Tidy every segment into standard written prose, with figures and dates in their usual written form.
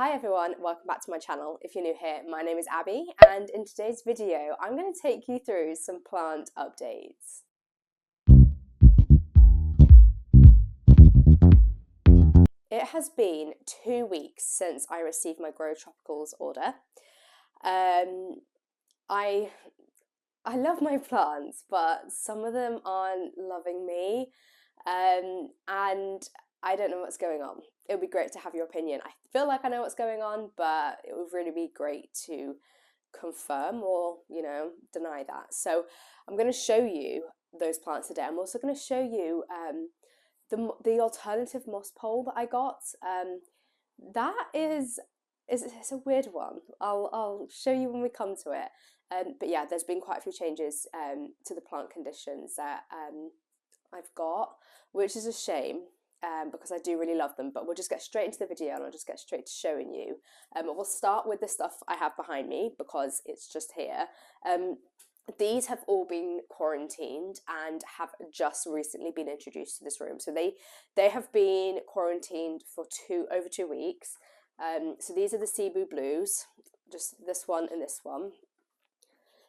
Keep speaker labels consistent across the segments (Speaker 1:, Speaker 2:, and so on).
Speaker 1: Hi everyone, welcome back to my channel. If you're new here, my name is Abby, and in today's video I'm going to take you through some plant updates. It has been 2 weeks since I received my Grow Tropicals order. I love my plants, but some of them aren't loving me, and I don't know what's going on. It would be great to have your opinion. I feel like I know what's going on, but it would really be great to confirm or, deny that. So I'm going to show you those plants today. I'm also going to show you the alternative moss pole that I got. That is it's a weird one. I'll show you when we come to it. But yeah, there's been quite a few changes to the plant conditions that I've got, which is a shame. Because I do really love them, but we'll just get straight into the video and I'll just get straight to showing you. We'll start with the stuff I have behind me because it's just here. These have all been quarantined and have just recently been introduced to this room. So they have been quarantined for over 2 weeks. So these are the Cebu blues, just this one and this one.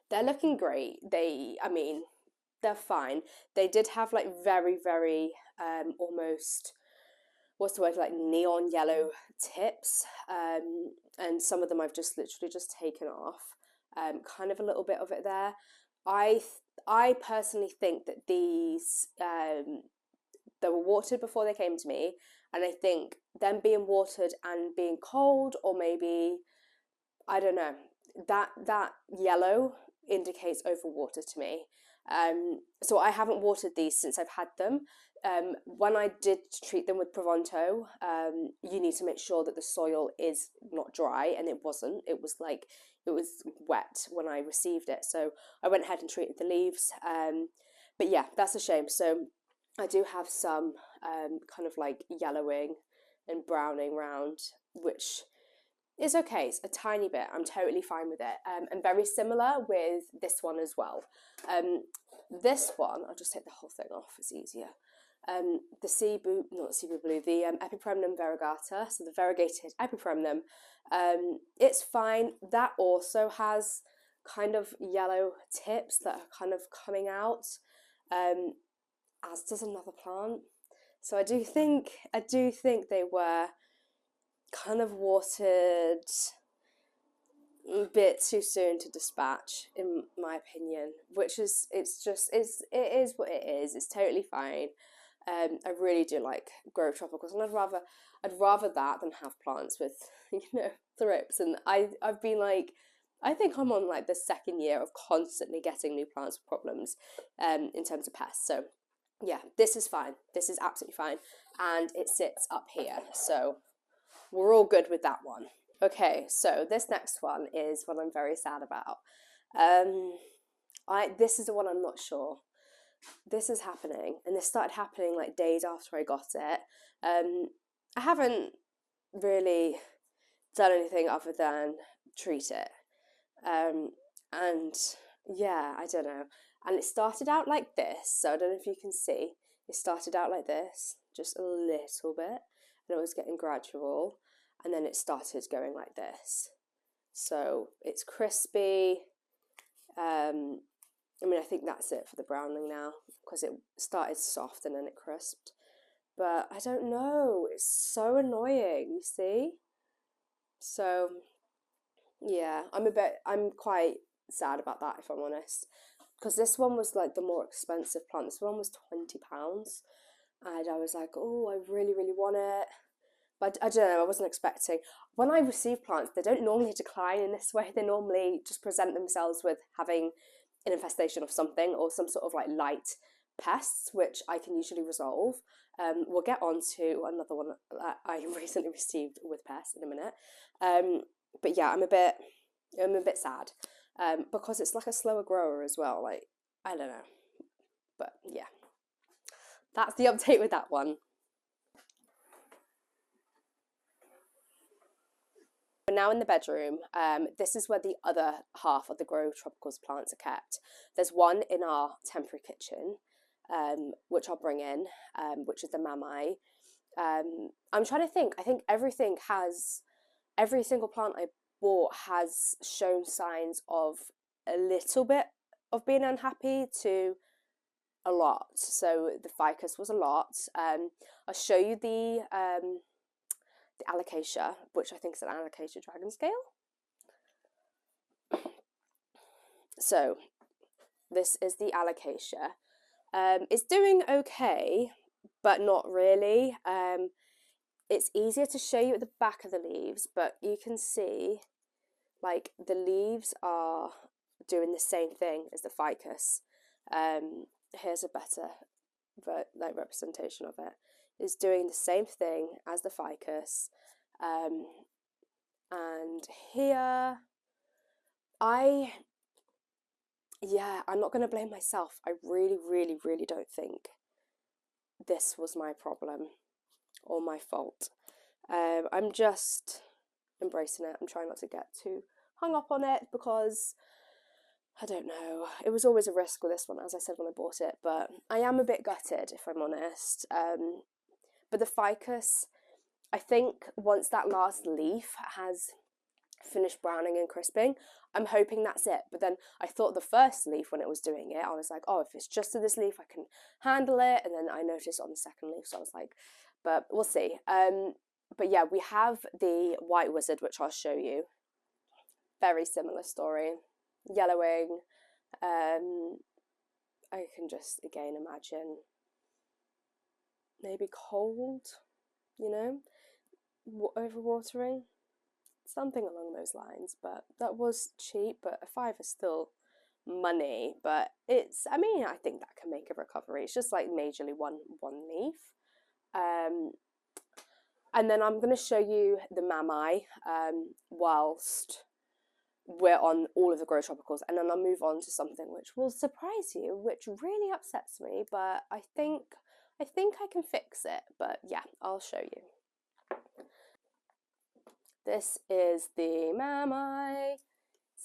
Speaker 1: They're looking great. They're fine. They did have like very, very almost, what's the word, like neon yellow tips, and some of them I've just literally just taken off, kind of a little bit of it there. I personally think that these they were watered before they came to me, and I think them being watered and being cold, or maybe, I don't know, that yellow indicates overwater to me. So I haven't watered these since I've had them. When I did treat them with Pronto, you need to make sure that the soil is not dry, and it wasn't. It was wet when I received it, so I went ahead and treated the leaves. But yeah, that's a shame. So I do have some kind of like yellowing and browning round, which is okay. It's a tiny bit. I'm totally fine with it. And very similar with this one as well. This one, I'll just take the whole thing off, it's easier. The Cebu, not Cebu blue, the Epipremnum variegata, so the variegated Epipremnum, it's fine. That also has kind of yellow tips that are kind of coming out, as does another plant. So I do think they were kind of watered a bit too soon to dispatch, in my opinion, which is, it is what it is. It's totally fine. I really do like Grow Tropicals, and I'd rather that than have plants with thrips. And I've been like, I think I'm on like the second year of constantly getting new plants with problems in terms of pests. So yeah, this is fine. This is absolutely fine, and it sits up here, so we're all good with that one. Okay, so this next one is one I'm very sad about. This is the one I'm not sure. This is happening, and this started happening like days after I got it. I haven't really done anything other than treat it. And yeah, I don't know. And it started out like this, so I don't know if you can see. It started out like this, just a little bit, and it was getting gradual. And then it started going like this. So it's crispy. I think that's it for the browning now, because it started soft and then it crisped. But I don't know, it's so annoying, you see? So yeah, I'm quite sad about that, if I'm honest. Because this one was like the more expensive plant. This one was £20. And I was like, oh, I really, really want it. But I don't know, I wasn't expecting. When I receive plants, they don't normally decline in this way. They normally just present themselves with having an infestation of something or some sort of like light pests, which I can usually resolve. We'll get on to another one that I recently received with pests in a minute. But yeah, I'm a bit sad because it's like a slower grower as well. Like, I don't know. But yeah, that's the update with that one. Now in the bedroom, this is where the other half of the Grow Tropicals plants are kept. There's one in our temporary kitchen, which I'll bring in, which is the Mami. I'm trying to think. I think everything every single plant I bought has shown signs of a little bit of being unhappy to a lot. So the ficus was a lot. I'll show you the Allocasia, which I think is an Allocasia dragon scale. So this is the Allocasia. It's doing okay, but not really. It's easier to show you at the back of the leaves, but you can see like the leaves are doing the same thing as the ficus. Here's a better representation of it. It's doing the same thing as the ficus. And here, I'm not going to blame myself. I really, really, really don't think this was my problem or my fault. I'm just embracing it. I'm trying not to get too hung up on it because I don't know. It was always a risk with this one, as I said when I bought it, but I am a bit gutted if I'm honest. But the ficus, I think once that last leaf has finished browning and crisping, I'm hoping that's it. But then I thought the first leaf when it was doing it, I was like, oh, if it's just to this leaf, I can handle it. And then I noticed on the second leaf, so I was like, but we'll see. But yeah, we have the white wizard, which I'll show you. Very similar story. Yellowing. I can just again imagine maybe cold, you know, overwatering, something along those lines. But that was cheap, but a £5 is still money. But it's, I mean, I think that can make a recovery. It's just like majorly one leaf. And then I'm going to show you the Mami whilst we're on all of the grow tropicals, and then I'll move on to something which will surprise you, which really upsets me, but I think I can fix it. But yeah, I'll show you. This is the Mami.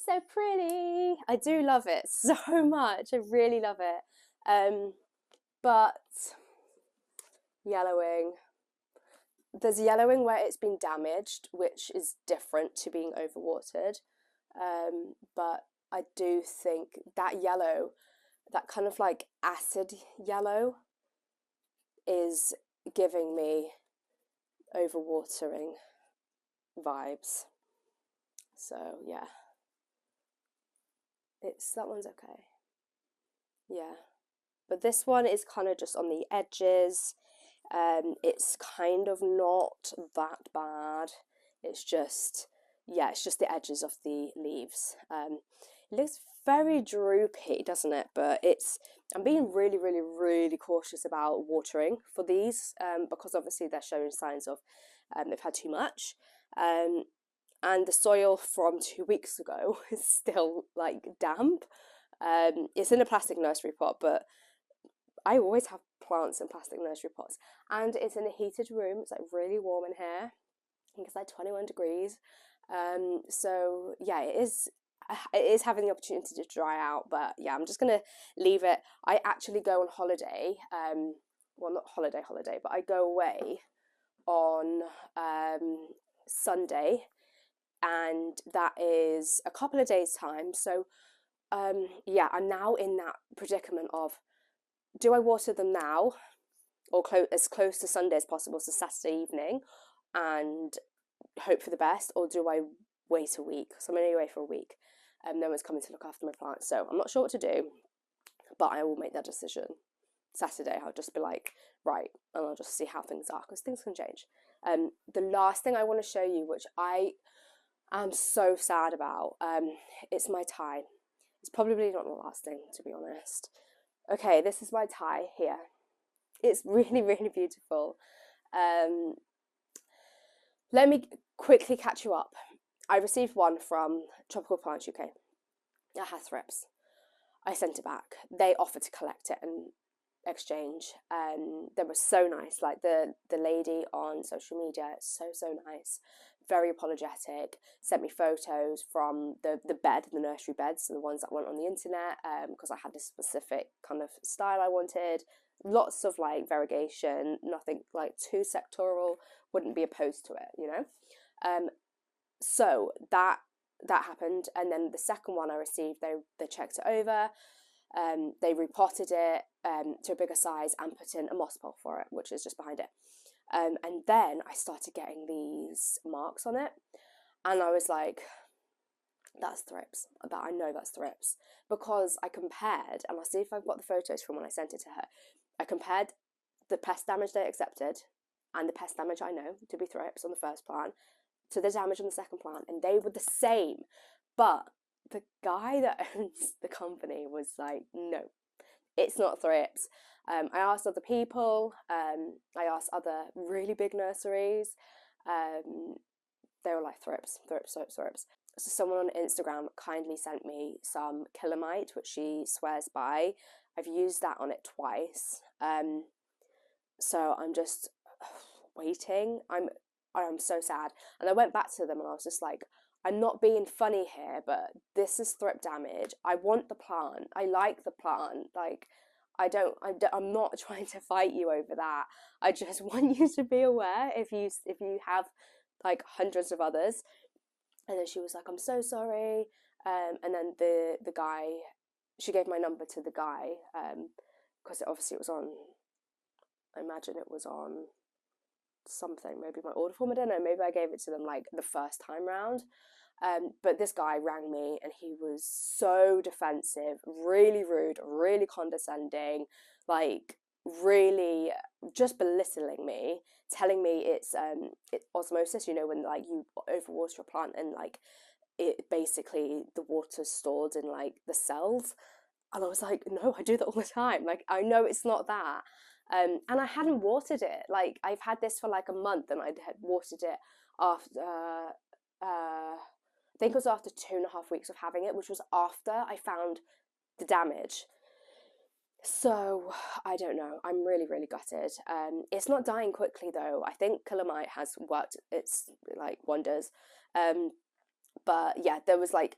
Speaker 1: So pretty. I do love it so much. I really love it. But yellowing. There's yellowing where it's been damaged, which is different to being overwatered. But I do think that yellow, that kind of like acid yellow, is giving me overwatering vibes. So yeah, that one's okay. Yeah, but this one is kind of just on the edges. It's kind of not that bad. It's just, yeah, it's just the edges of the leaves. It looks very droopy, doesn't it? But I'm being really, really, really cautious about watering for these because obviously they're showing signs of they've had too much. And the soil from 2 weeks ago is still like damp. It's in a plastic nursery pot, but I always have plants in plastic nursery pots, and it's in a heated room. It's like really warm in here. I think it's like 21 degrees. So yeah, it is having the opportunity to dry out, but yeah, I'm just gonna leave it. I actually go on holiday, well, not holiday, but I go away on Sunday, and that is a couple of days time. So yeah, I'm now in that predicament of, do I water them now, or as close to Sunday as possible, so Saturday evening, and hope for the best, or do I wait a week? So I'm only away for a week, and no one's coming to look after my plants, so I'm not sure what to do, but I will make that decision Saturday. I'll just be like, right, and I'll just see how things are, because things can change. The last thing I want to show you, which I am so sad about, it's my tie. It's probably not the last thing, to be honest. Okay, this is my tie here. It's really, really beautiful. Let me quickly catch you up. I received one from Tropical Plants UK. It has thrips. I sent it back. They offered to collect it and exchange. They were so nice. Like the lady on social media, so nice. Very apologetic. Sent me photos from the nursery beds, so the ones that went on the internet, because I had this specific kind of style I wanted. Lots of like variegation, nothing like too sectoral. Wouldn't be opposed to it, you know. So that happened, and then the second one I received, they checked it over, they repotted it to a bigger size and put in a moss pole for it, which is just behind it. And then I started getting these marks on it, and I was like, that's thrips. That I know that's thrips, because I compared, and I'll see if I've got the photos from when I sent it to her. I compared the pest damage they accepted and the pest damage I know to be thrips on the first plant to the damage on the second plant, and they were the same. But the guy that owns the company was like, no, it's not thrips. I asked other people, I asked other really big nurseries, they were like thrips. So someone on Instagram kindly sent me some Killamite, which she swears by. I've used that on it twice. So I'm just waiting. I'm so sad. And I went back to them and I was just like, I'm not being funny here, but this is thrip damage. I want the plant. I like the plant. Like, I'm not trying to fight you over that. I just want you to be aware if you have like hundreds of others. And then she was like, I'm so sorry. And then the guy, she gave my number to the guy, because obviously it was on, I imagine it was on something, maybe my order form, I don't know, maybe I gave it to them like the first time round. But this guy rang me and he was so defensive, really rude, really condescending, like really just belittling me, telling me it's osmosis, you know, when like you overwater your plant and like it basically the water's stored in like the cells. And I was like, no, I do that all the time. Like, I know it's not that. And I hadn't watered it. Like, I've had this for like a month, and I had watered it after, I think it was after 2.5 weeks of having it, which was after I found the damage. So I don't know. I'm really, really gutted. It's not dying quickly though. I think Killamite has worked its like wonders. But yeah, there was like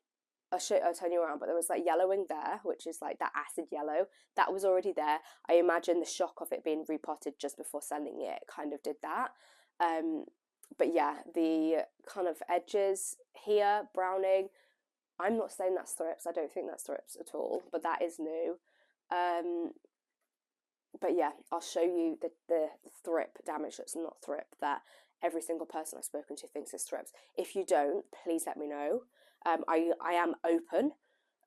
Speaker 1: I'll turn you around, but there was like yellowing there, which is like that acid yellow that was already there. I imagine the shock of it being repotted just before sending it kind of did that. But yeah, the kind of edges here, browning, I'm not saying that's thrips. I don't think that's thrips at all, but that is new. But yeah, I'll show you the thrip damage that's not thrip that every single person I've spoken to thinks is thrips. If you don't, please let me know. I am open,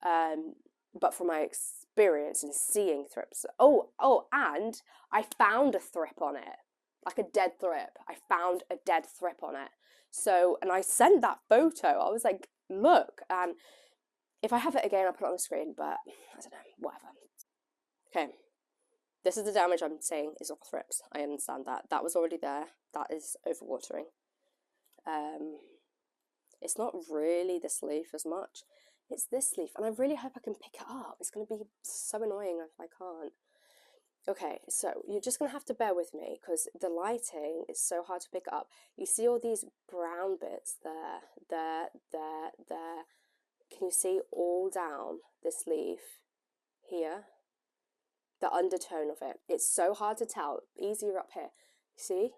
Speaker 1: but from my experience in seeing thrips. And I found a thrip on it, like a dead thrip. I found a dead thrip on it. So, and I sent that photo. I was like, look, and if I have it again, I'll put it on the screen, but I don't know, whatever. Okay, this is the damage I'm saying is not thrips. I understand that. That was already there. That is overwatering. It's not really this leaf as much. It's this leaf, and I really hope I can pick it up. It's going to be so annoying if I can't. Okay, so you're just going to have to bear with me because the lighting is so hard to pick up. You see all these brown bits there. Can you see all down this leaf here? The undertone of it. It's so hard to tell. Easier up here. See?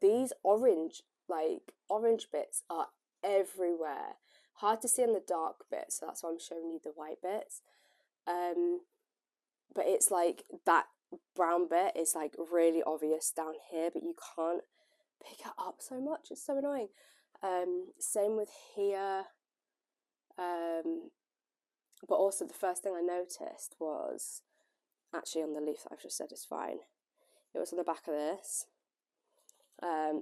Speaker 1: These orange bits are everywhere. Hard to see in the dark bits, so that's why I'm showing you the white bits. But it's like that brown bit is like really obvious down here, but you can't pick it up so much. It's so annoying. Same with here. But also the first thing I noticed was actually on the leaf that I've just said is fine. It was on the back of this.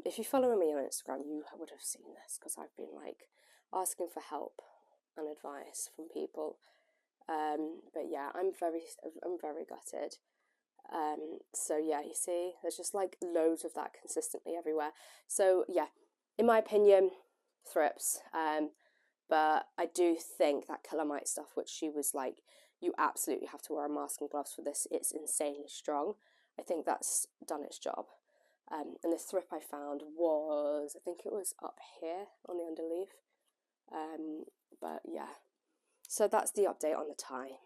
Speaker 1: If you follow me on Instagram, you would have seen this because I've been like asking for help and advice from people. But yeah, I'm very gutted. So yeah, you see, there's just like loads of that consistently everywhere. So yeah, in my opinion, thrips. But I do think that Killamite stuff, which she was like, you absolutely have to wear a mask and gloves for this. It's insanely strong. I think that's done its job. And the thrip I found was, I think it was up here on the underleaf. But yeah, so that's the update on the tie.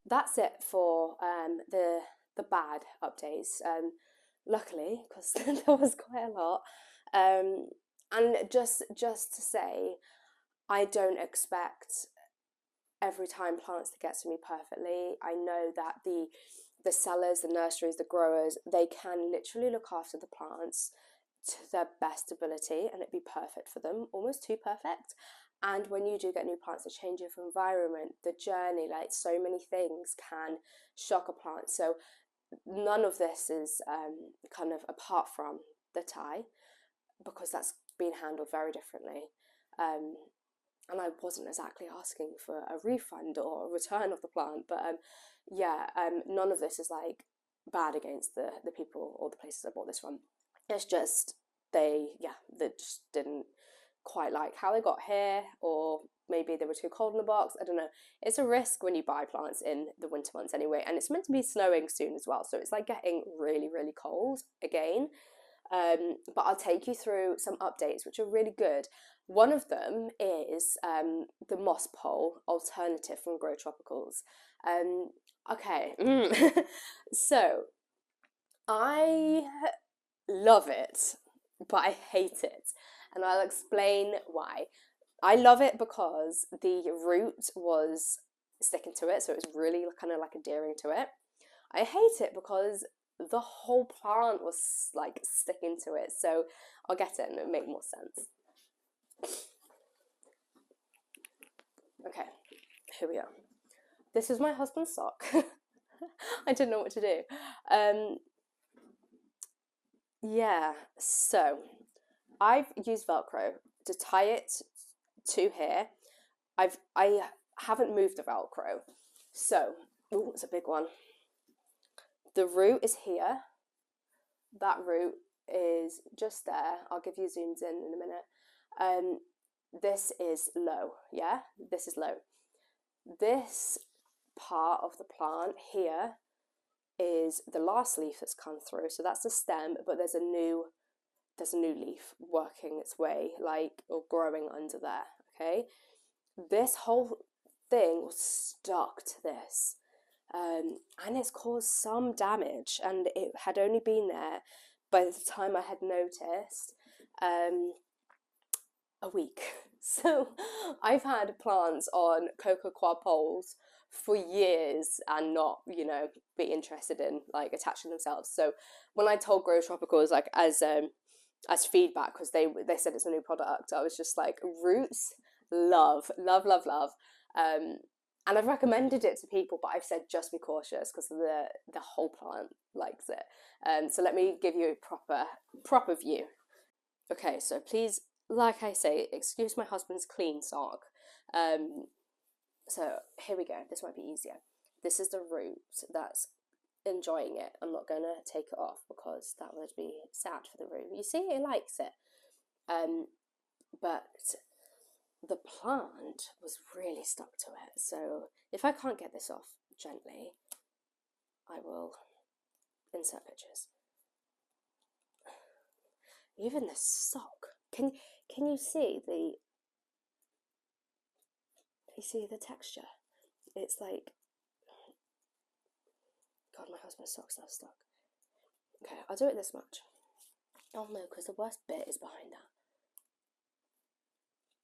Speaker 1: That's it for the the bad updates. Luckily, because there was quite a lot. And just to say, I don't expect every time plants to get to me perfectly. I know that the sellers, the nurseries, the growers, they can literally look after the plants to their best ability and it'd be perfect for them, almost too perfect. And when you do get new plants, the change of environment, the journey, like so many things can shock a plant. So none of this is kind of apart from the Thai, because that's been handled very differently. And I wasn't exactly asking for a refund or a return of the plant, but none of this is like bad against the people or the places I bought this from. It's just they just didn't quite like how they got here, or maybe they were too cold in the box. I don't know. It's a risk when you buy plants in the winter months anyway, and it's meant to be snowing soon as well, so it's like getting really, really cold again. But I'll take you through some updates which are really good. One of them is the moss pole alternative from Grow Tropicals. Okay, so I love it, but I hate it, and I'll explain why. I love it because the root was sticking to it, so it was really kind of like adhering to it. I hate it because the whole plant was like sticking to it, so I'll get it and it'll make more sense. Okay, here we go. This is my husband's sock. I didn't know what to do. Yeah, so I've used Velcro to tie it to here. I haven't moved the Velcro, so it's a big one. The root is here. That root is just there. I'll give you zooms in a minute. This is low, yeah? This is low. This part of the plant here is the last leaf that's come through. So that's the stem, but there's a new leaf working its way, like, or growing under there, okay? This whole thing was stuck to this. And it's caused some damage, and it had only been there by the time I had noticed a week. So I've had plants on cocoa coir poles for years and not, be interested in like attaching themselves. So when I told Grow Tropicals, like as feedback, because they said it's a new product, I was just like, roots, love. And I've recommended it to people, but I've said just be cautious because the whole plant likes it. So let me give you a proper view. Okay, so please, like I say, excuse my husband's clean sock. So here we go. This might be easier. This is the root that's enjoying it. I'm not going to take it off because that would be sad for the root. You see, it likes it. But the plant was really stuck to it. So if I can't get this off gently, I will insert pictures. Even the sock. Can you see the texture? It's like, God, my husband's sock's now stuck. Okay, I'll do it this much. Oh no, because the worst bit is behind that.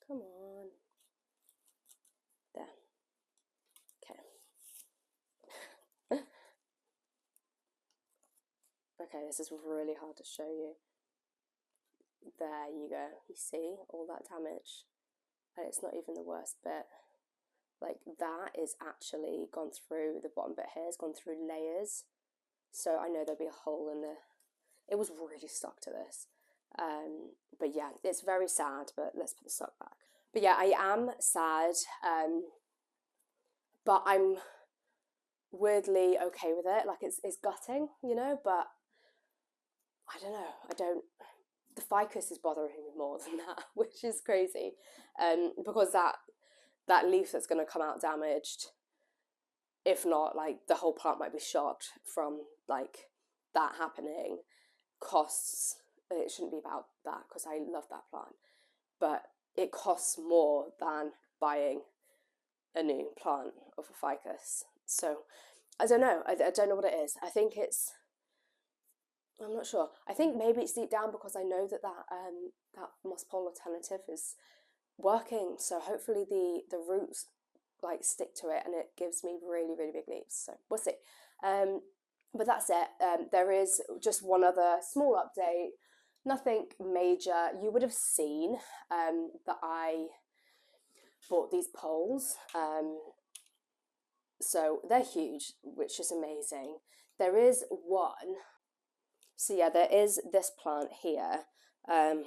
Speaker 1: Come on. There. Okay. Okay, this is really hard to show you. There you go. You see all that damage? And it's not even the worst bit. Like, that is actually gone through, the bottom bit here has gone through layers. So I know there'll be a hole in the... It was really stuck to this. But yeah, it's very sad, but let's put the sock back. But yeah, I am sad, but I'm weirdly okay with it. Like, it's gutting, but I don't know. The ficus is bothering me more than that, which is crazy, because that leaf that's going to come out damaged, if not, like, the whole plant might be shocked from, like, that happening, costs, it shouldn't be about that, because I love that plant, but it costs more than buying a new plant of a ficus. So I don't know. I don't know what it is. I think it's, I'm not sure. I think maybe it's deep down because I know that that moss pole alternative is working. So hopefully the roots like stick to it and it gives me really, really big leaves. So we'll see. But that's it. There is just one other small update. Nothing major. You would have seen that I bought these poles. So they're huge, which is amazing. There is one. So yeah, there is this plant here. I'm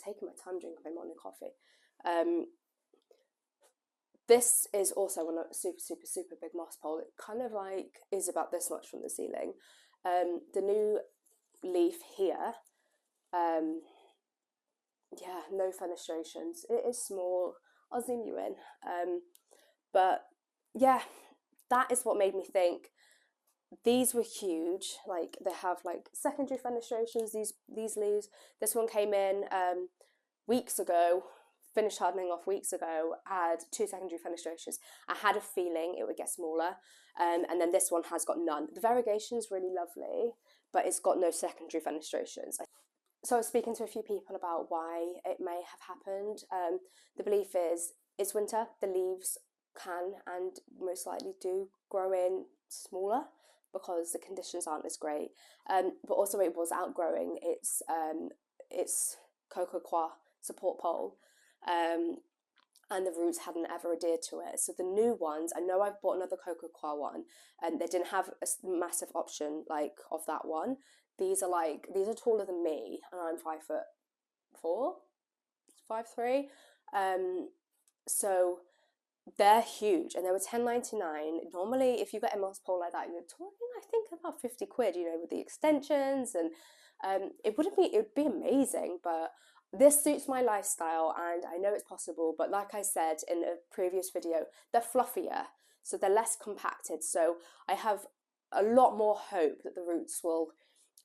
Speaker 1: taking my time drinking my morning coffee. This is also a super, super, super big moss pole. It kind of like is about this much from the ceiling. The new leaf here, yeah, no fenestrations. It is small. I'll zoom you in. But yeah, that is what made me think these were huge. Like they have like secondary fenestrations, these leaves. This one came in weeks ago, finished hardening off weeks ago, had 2 secondary fenestrations. I had a feeling it would get smaller, and then this one has got none. The variegation is really lovely, but it's got no secondary fenestrations. So I was speaking to a few people about why it may have happened. The belief is it's winter, the leaves can and most likely do grow in smaller because the conditions aren't as great. But also it was outgrowing its cocoa support pole, and the roots hadn't ever adhered to it. So the new ones, I know I've bought another cocoa one, and they didn't have a massive option like of that one. These are taller than me, and I'm 5'4", 5'3". So they're huge, and they were $10.99. Normally, if you get a moss pole like that, you're talking, I think, about 50 quid. You know, with the extensions, and it would be amazing, but this suits my lifestyle, and I know it's possible. But like I said in a previous video, they're fluffier, so they're less compacted. So I have a lot more hope that the roots will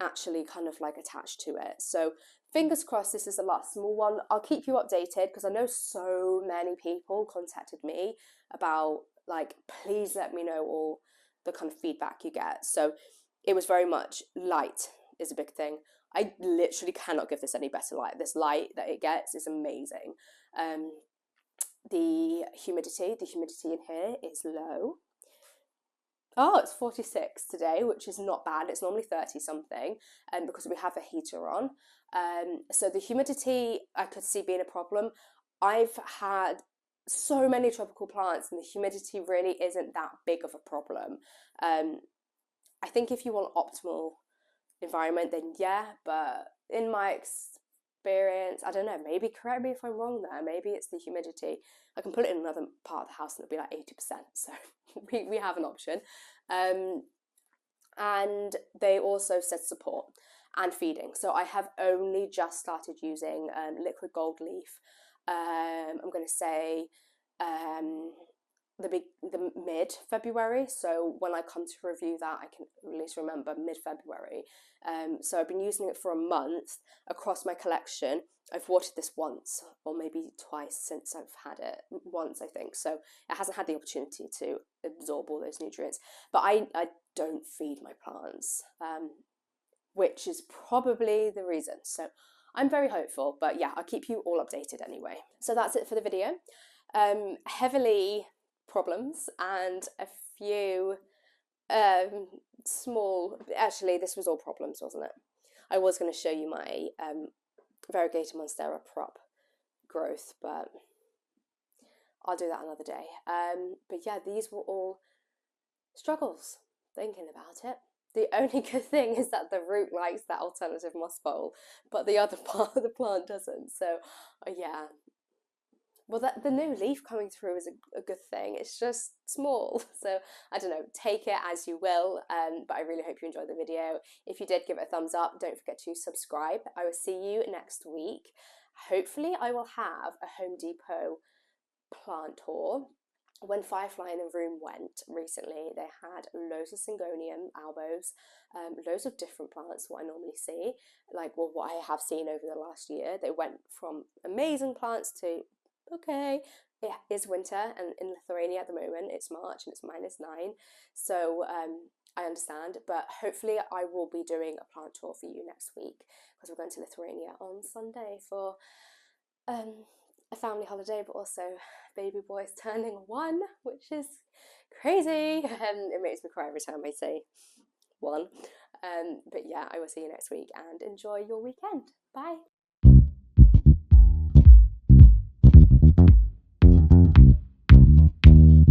Speaker 1: actually kind of like attach to it. So fingers crossed this is the last small one. I'll keep you updated because I know so many people contacted me about like, please let me know all the kind of feedback you get. So it was very much light is a big thing. I literally cannot give this any better light. This light that it gets is amazing. The humidity in here is low. Oh, it's 46 today, which is not bad. It's normally 30 something, because we have a heater on. So the humidity I could see being a problem. I've had so many tropical plants and the humidity really isn't that big of a problem. I think if you want optimal environment, then yeah, but in my experience, I don't know, maybe correct me if I'm wrong there, maybe it's the humidity. I can put it in another part of the house and it'll be like 80%, so we have an option. And they also said support and feeding. So I have only just started using liquid gold leaf. I'm going to say the mid-February. So when I come to review that, I can at least remember mid-February. So I've been using it for a month across my collection. I've watered this once or maybe twice since I've had it. Once, I think. So it hasn't had the opportunity to absorb all those nutrients. But I don't feed my plants, which is probably the reason. So I'm very hopeful, but yeah, I'll keep you all updated anyway. So that's it for the video. Heavily problems and a few small, actually this was all problems, wasn't it? I was going to show you my Variegated monstera prop growth, but I'll do that another day. But yeah, these were all struggles thinking about it. The only good thing is that the root likes that alternative moss pole, but the other part of the plant doesn't. So yeah, well, the new leaf coming through is a good thing. It's just small, so I don't know, take it as you will, but I really hope you enjoyed the video. If you did, give it a thumbs up. Don't forget to subscribe. I will see you next week. Hopefully I will have a Home Depot plant tour. When Firefly in a Room went recently, they had loads of Syngonium albos, loads of different plants, what I normally see, like what I have seen over the last year. They went from amazing plants to okay, it is winter, and in Lithuania at the moment it's March and it's -9, so I understand, but hopefully I will be doing a plant tour for you next week because we're going to Lithuania on Sunday for a family holiday, but also baby boy's turning 1, which is crazy, and it makes me cry every time I say 1. But yeah, I will see you next week and enjoy your weekend. Bye.